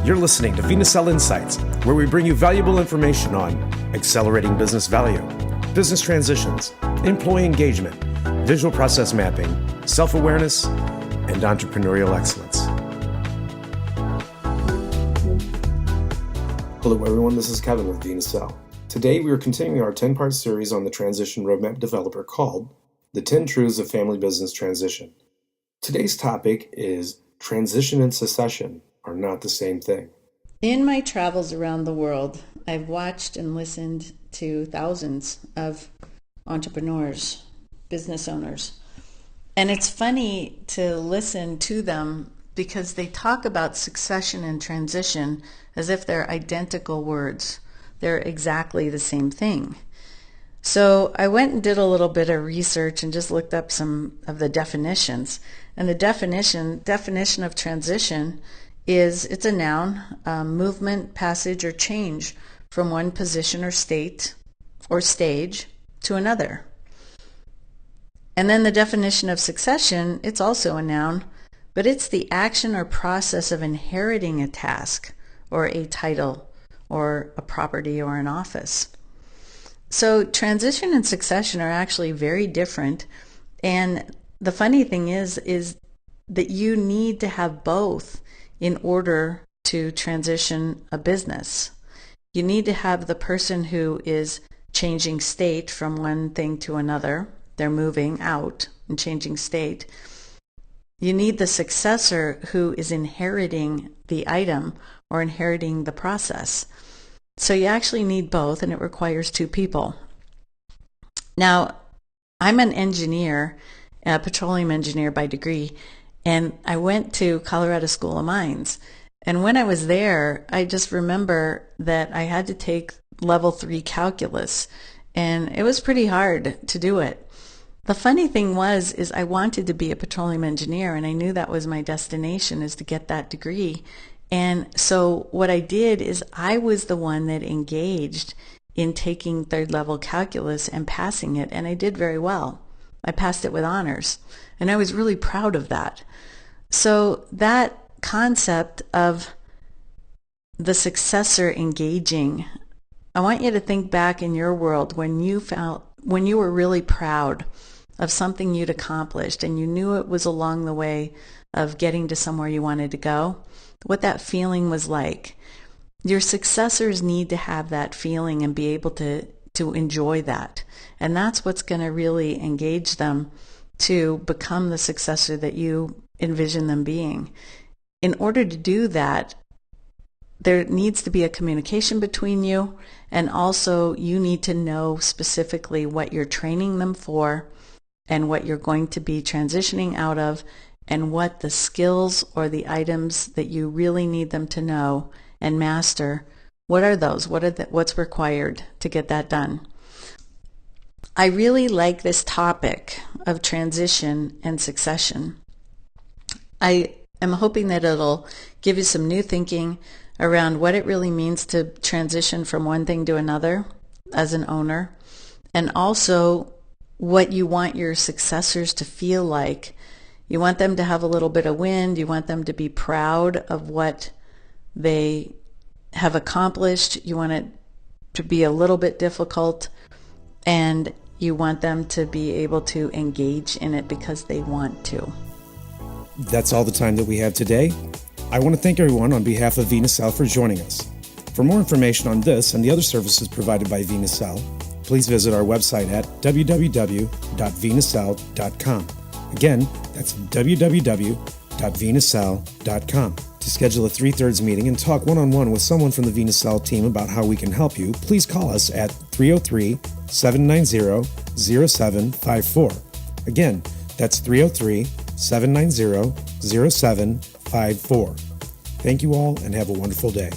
You're listening to vNacelle Insights, where we bring you valuable information on accelerating business value, business transitions, employee engagement, visual process mapping, self-awareness, and entrepreneurial excellence. Hello everyone, this is Kevin with vNacelle. Today we are continuing our 10-part series on the Transition Roadmap Developer called The 10 Truths of Family Business Transition. Today's topic is transition and succession are not the same thing. In my travels around the world, I've watched and listened to thousands of entrepreneurs, business owners. And it's funny to listen to them because they talk about succession and transition as if they're identical words. They're exactly the same thing. So I went and did a little bit of research and just looked up some of the definitions. And the definition of transition is it's a noun, movement, passage, or change from one position or state or stage to another. And then the definition of succession, it's also a noun, but it's the action or process of inheriting a task or a title or a property or an office. So transition and succession are actually very different. And the funny thing is that you need to have both in order to transition a business. You need to have the person who is changing state from one thing to another. They're moving out and changing state. You need the successor who is inheriting the item or inheriting the process. So you actually need both, and it requires two people. Now, I'm an engineer, a petroleum engineer by degree, and I went to Colorado School of Mines. And when I was there, I just remember that I had to take level 3 calculus, and it was pretty hard to do it. The funny thing is I wanted to be a petroleum engineer, and I knew that was my destination, is to get that degree. And so what I did is I was the one that engaged in taking third level calculus and passing it, and I did very well. I passed it with honors, and I was really proud of that. So that concept of the successor engaging, I want you to think back in your world when you were really proud of something you'd accomplished and you knew it was along the way of getting to somewhere you wanted to go, what that feeling was like. Your successors need to have that feeling and be able to enjoy that. And that's what's going to really engage them to become the successor that you envision them being. In order to do that, there needs to be a communication between you, and also you need to know specifically what you're training them for and what you're going to be transitioning out of, and what the skills or the items that you really need them to know and master, what are those? What's required to get that done? I really like this topic of transition and succession. I am hoping that it'll give you some new thinking around what it really means to transition from one thing to another as an owner, and also what you want your successors to feel like. You want them to have a little bit of wind. You want them to be proud of what they have accomplished. You want it to be a little bit difficult, and you want them to be able to engage in it because they want to. That's all the time that we have today. I want to thank everyone on behalf of vNacelle for joining us. For more information on this and the other services provided by vNacelle, please visit our website at www.vnacelle.com. Again, that's www.vnacelle.com. To schedule a 3/3 meeting and talk one-on-one with someone from the vNacelle team about how we can help you, please call us at 303-790-0754. Again, that's 303-790-0754. Thank you all and have a wonderful day.